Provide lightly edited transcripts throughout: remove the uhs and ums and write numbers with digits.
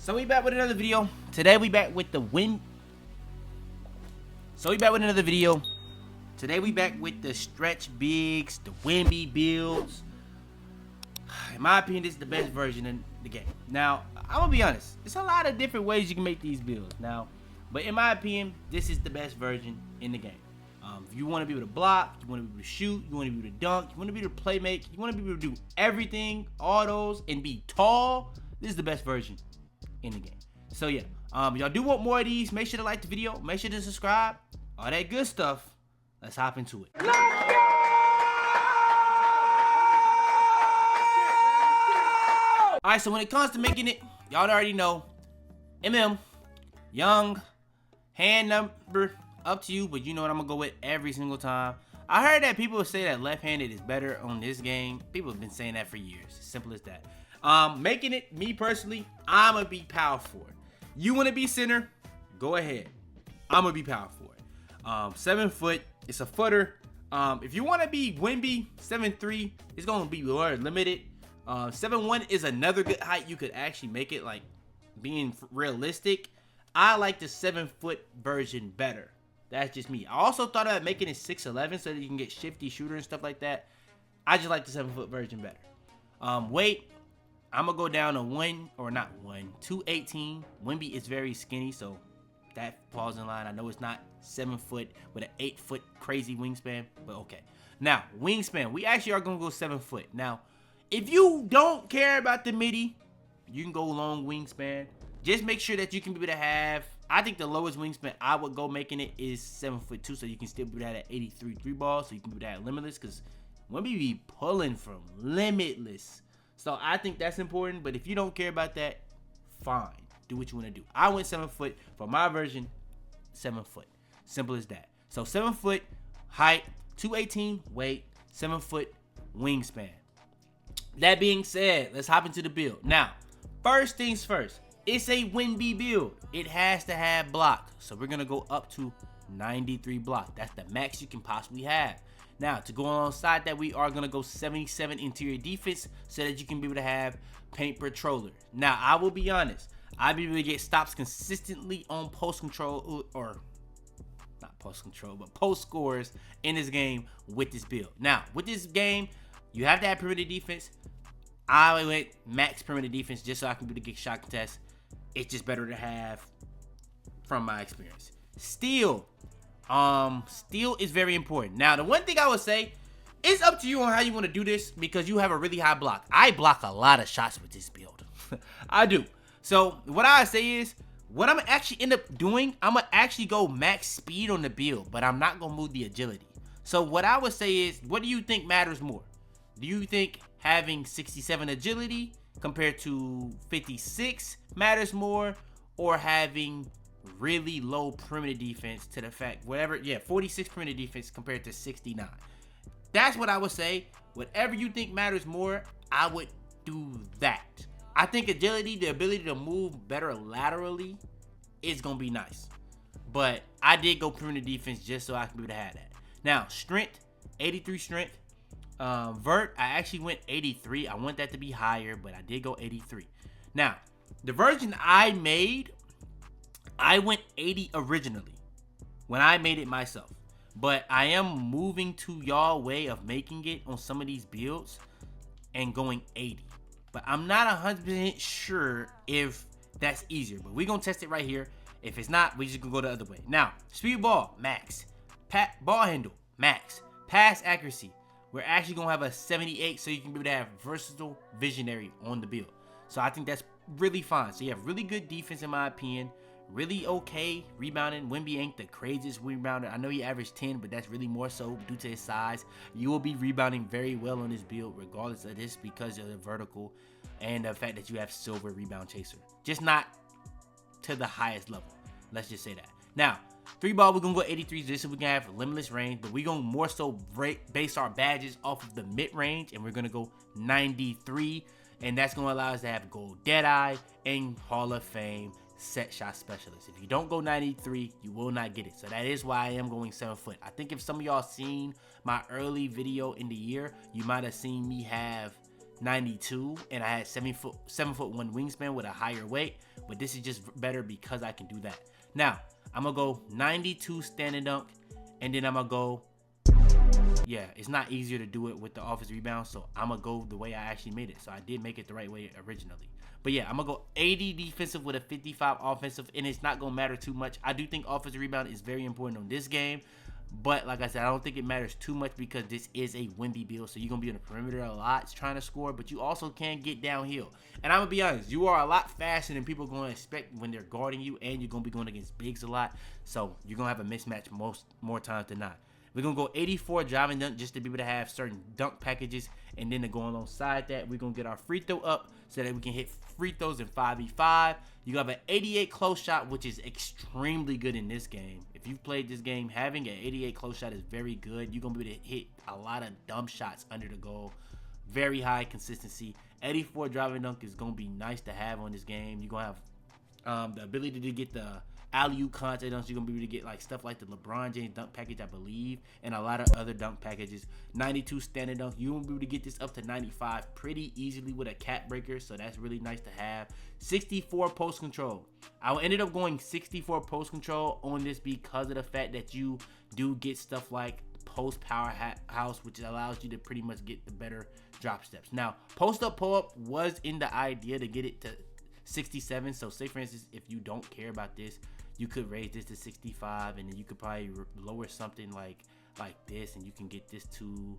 So we back with another video. Today we back with the Today we back with the stretch bigs, the WEMBY builds. In my opinion, this is the best version in the game. Now, I'm gonna be honest. There's a lot of different ways you can make these builds now, but in my opinion, this is the best version in the game. If you want to be able to block, you want to be able to shoot, you want to be able to dunk, you want to be able to play make, you want to be able to do everything, all those, and be tall, this is the best version in the game. So yeah, y'all do want more of these, make sure to like the video, make sure to subscribe, all that good stuff. Let's hop into it. Let's go! Alright, so when it comes to making it, y'all already know, young, hand number, up to you, but you know what I'm gonna go with every single time. I heard that people say that left-handed is better on this game. People have been saying that for years. Simple as that. Making it, me personally, I'm gonna be power forward. You wanna be center? Go ahead. I'm gonna be power forward. 7 foot, it's a footer. If you wanna be WEMBY, 7'3", it's gonna be more limited. 7'1" is another good height. You could actually make it, like, being realistic. I like the 7 foot version better. That's just me. I also thought about making it 6'11" so that you can get shifty shooter and stuff like that. I just like the 7 foot version better. Weight, I'm gonna go down to 218. WEMBY is very skinny, so that falls in line. I know it's not 7 foot with an 8 foot crazy wingspan, but okay. Now, wingspan, we actually are gonna go 7 foot. Now, if you don't care about the midi, you can go long wingspan. Just make sure that you can be able to have, I think the lowest wingspan I would go making it is 7'2", so you can still be able to have that 83 3 ball, so you can be able to have limitless, because WEMBY be pulling from limitless. So I think that's important, but if you don't care about that, fine. Do what you want to do. I went 7 foot for my version, 7 foot. Simple as that. So 7 foot height, 218 weight, 7 foot wingspan. That being said, let's hop into the build. Now, first things first. It's a WEMBY build. It has to have block. So we're going to go up to 93 block. That's the max you can possibly have. Now, to go alongside that, we are going to go 77 interior defense so that you can be able to have paint patroller. Now, I will be honest. I'll be able to get stops consistently on post control, or not post control, but post scores in this game with this build. Now, with this game, you have to have perimeter defense. I went max perimeter defense just so I can be able to get shot contests. It's just better to have from my experience. Steal is very important. Now, the one thing I would say, it's up to you on how you want to do this because you have a really high block. I block a lot of shots with this build. I do. So what I say is, what I'm actually end up doing, I'm gonna actually go max speed on the build, but I'm not gonna move the agility. So what I would say is, what do you think matters more? Do you think having 67 agility compared to 56 matters more, or having really low perimeter defense to the fact, 46 perimeter defense compared to 69? That's what I would say. Whatever you think matters more, I would do that. I think agility, the ability to move better laterally, is gonna be nice. But I did go perimeter defense just so I can be able to have that. Now, strength, 83 strength. Vert, I actually went 83. I want that to be higher, but I did go 83. Now, the version I made, I went 80 originally when I made it myself. But I am moving to y'all way of making it on some of these builds and going 80. But I'm not 100% sure if that's easier. But we're going to test it right here. If it's not, we just gonna go the other way. Now, speed ball, max. Ball handle, max. Pass accuracy. We're actually going to have a 78 so you can be able to have versatile visionary on the build. So I think that's really fine. So you have really good defense in my opinion. Really okay rebounding. WEMBY ain't the craziest rebounder. I know he averaged 10, but that's really more so due to his size. You will be rebounding very well on this build regardless of this because of the vertical and the fact that you have silver rebound chaser. Just not to the highest level. Let's just say that. Now, 3 ball, we're going to go 83 just so we can have limitless range, but we're going to more so base our badges off of the mid-range, and we're going to go 93, and that's going to allow us to have gold Deadeye and Hall of Fame set shot specialist. If you don't go 93, you will not get it. So that is why I am going 7 foot. I think if some of y'all seen my early video in the year, you might have seen me have 92 and I had 7'1" wingspan with a higher weight. but this is just better because I can do that. Now, I'm going to go 92 standing dunk, and then I'm going to go, yeah, it's not easier to do it with the offensive rebound, so I'm going to go the way I actually made it. So I did make it the right way originally. But yeah, I'm going to go 80 defensive with a 55 offensive, and it's not going to matter too much. I do think offensive rebound is very important on this game, but like I said, I don't think it matters too much because this is a WEMBY build, so you're going to be on the perimeter a lot trying to score, but you also can get downhill. And I'm going to be honest, you are a lot faster than people are going to expect when they're guarding you, and you're going to be going against bigs a lot, so you're going to have a mismatch more times than not. We're going to go 84 driving dunk just to be able to have certain dunk packages. And then to go alongside that, we're going to get our free throw up so that we can hit free throws in 5v5. You have an 88 close shot, which is extremely good in this game. If you've played this game, having an 88 close shot is very good. You're going to be able to hit a lot of dumb shots under the goal. Very high consistency. 84 driving dunk is going to be nice to have on this game. You're going to have the ability to get the alley-oop contest dunks. You're gonna be able to get like stuff like the LeBron James dunk package, I believe, and a lot of other dunk packages. 92 standing dunk. You will be able to get this up to 95 pretty easily with a cap breaker, so that's really nice to have. 64 post control. I ended up going 64 post control on this because of the fact that you do get stuff like post powerhouse, which allows you to pretty much get the better drop steps. Now, post up pull up was in the idea to get it to 67. So say for instance, if you don't care about this, you could raise this to 65, and then you could probably lower something like this, and you can get this to,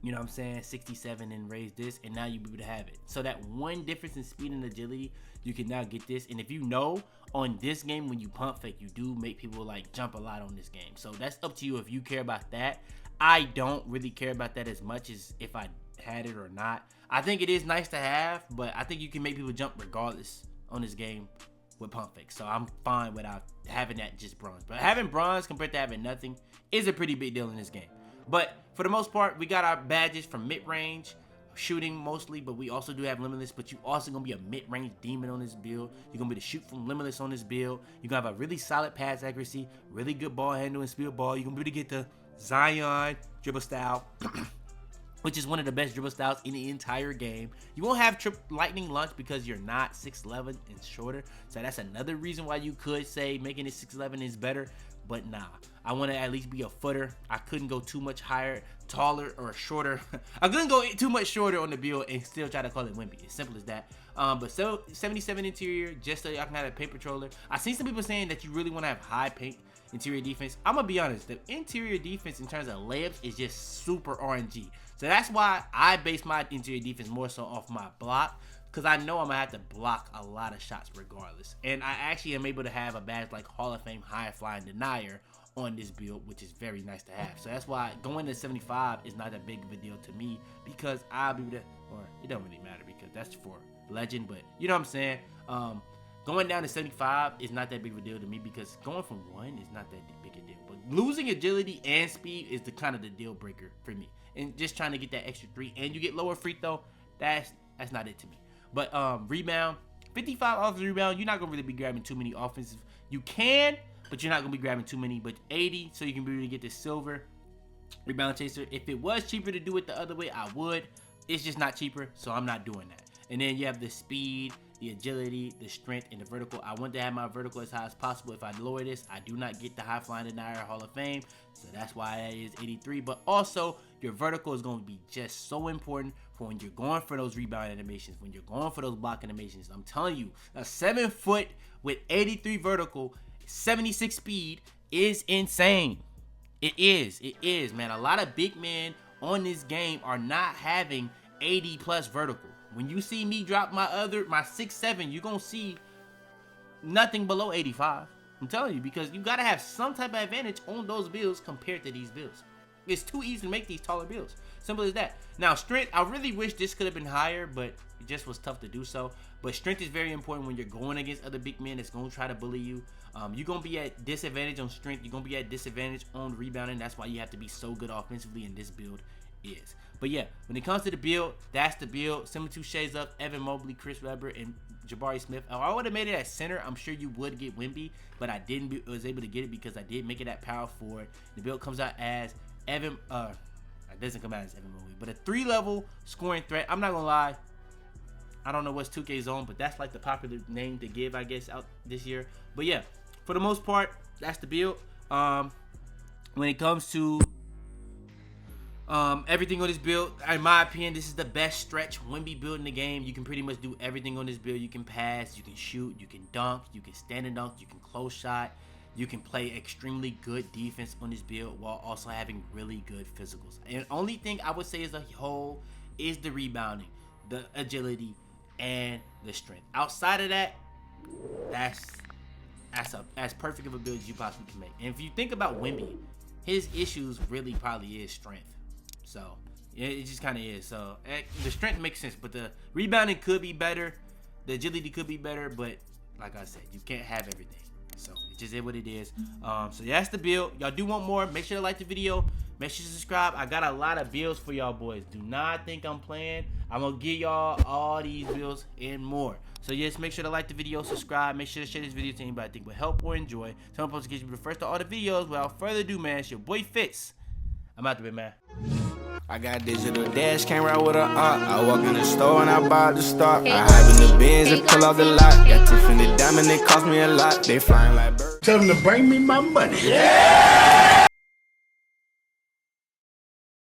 you know what I'm saying, 67, and raise this, and now you'll be able to have it. So that one difference in speed and agility, you can now get this. And if you know, on this game, when you pump fake, you do make people like jump a lot on this game. So that's up to you if you care about that. I don't really care about that as much as if I had it or not. I think it is nice to have, but I think you can make people jump regardless on this game with pump fake. So I'm fine without having that just bronze. But having bronze compared to having nothing is a pretty big deal in this game. But for the most part, we got our badges from mid-range, shooting mostly, but we also do have limitless. But you also gonna be a mid-range demon on this build. You're gonna be able to shoot from limitless on this build. You're gonna have a really solid pass accuracy, really good ball handling, speed ball. You're gonna be able to get the Zion dribble style, which is one of the best dribble styles in the entire game. You won't have lightning launch because you're not 6'11" and shorter. So that's another reason why you could say making it 6'11" is better. But nah, I want to at least be a footer. I couldn't go too much higher, taller, or shorter. I couldn't go too much shorter on the build and still try to call it WEMBY. It's simple as that. But so 77 interior, just so y'all can have a paint patroller. I seen some people saying that you really want to have high paint interior defense. I'm gonna be honest, the interior defense in terms of layups is just super RNG. So that's why I base my interior defense more so off my block, because I know I'm gonna have to block a lot of shots regardless. And I actually am able to have a badge like Hall of Fame high flying denier on this build, which is very nice to have. So that's why going to 75 is not that big of a deal to me, because I'll be able to, or it don't really matter because that's for legend, but you know what I'm saying. Going down to 75 is not that big of a deal to me, because going from 1 is not that big a deal. But losing agility and speed is the kind of the deal breaker for me. And just trying to get that extra 3, and you get lower free throw, that's not it to me. But rebound, 55 offensive rebound, you're not gonna really be grabbing too many offensive. You can, but you're not gonna be grabbing too many. But 80, so you can be able to get this silver rebound chaser. If it was cheaper to do it the other way, I would. It's just not cheaper, so I'm not doing that. And then you have the speed, the agility, the strength, and the vertical. I want to have my vertical as high as possible. If I lower this, I do not get the high flying denier Hall of Fame, so that's why that is 83. But also, your vertical is going to be just so important for when you're going for those rebound animations, when you're going for those block animations. I'm telling you, a 7 foot with 83 vertical, 76 speed is insane. It is, man. A lot of big men on this game are not having 80 plus vertical. When you see me drop my 6'7", you're going to see nothing below 85. I'm telling you, because you got to have some type of advantage on those builds compared to these builds. It's too easy to make these taller builds. Simple as that. Now, strength, I really wish this could have been higher, but it just was tough to do so. But strength is very important when you're going against other big men that's going to try to bully you. You're going to be at disadvantage on strength. You're going to be at disadvantage on rebounding. That's why you have to be so good offensively in this build is. But yeah, when it comes to the build, that's the build. 72 shades up, Evan Mobley, Chris Webber, and Jabari Smith. If I would have made it at center, I'm sure you would get WEMBY, but I was able to get it because I did make it at power forward. The build comes out as Evan, it doesn't come out as Evan Mobley, but a 3-level scoring threat. I'm not gonna lie, I don't know what's 2K Zone, but that's like the popular name to give, I guess, out this year. But yeah, for the most part, that's the build. When it comes to everything on this build, in my opinion, this is the best stretch WEMBY build in the game. You can pretty much do everything on this build. You can pass, you can shoot, you can dunk, you can stand and dunk, you can close shot. You can play extremely good defense on this build while also having really good physicals. And the only thing I would say as a whole is the rebounding, the agility, and the strength. Outside of that, that's as perfect of a build as you possibly can make. And if you think about WEMBY, his issues really probably is strength. So it just kind of is. So the strength makes sense, but the rebounding could be better, the agility could be better, but like I said, you can't have everything. So it just is what it is. So yeah, that's the build. Y'all do want more, make sure to like the video, make sure to subscribe. I got a lot of builds for y'all boys. Do not think I'm playing. I'm gonna give y'all all these builds and more. So yes, make sure to like the video, subscribe, make sure to share this video to anybody I think will help or enjoy. Turn on post to get you the first to all the videos. Without further ado, man, it's your boy Fitz. I'm out there, man. I got digital dash, came right with a I walk in the store and I buy the stock. I hide in the bins and pull out the lot. Got Tiffany diamond, it cost me a lot. They flying like birds. Tell them to bring me my money. Yeah!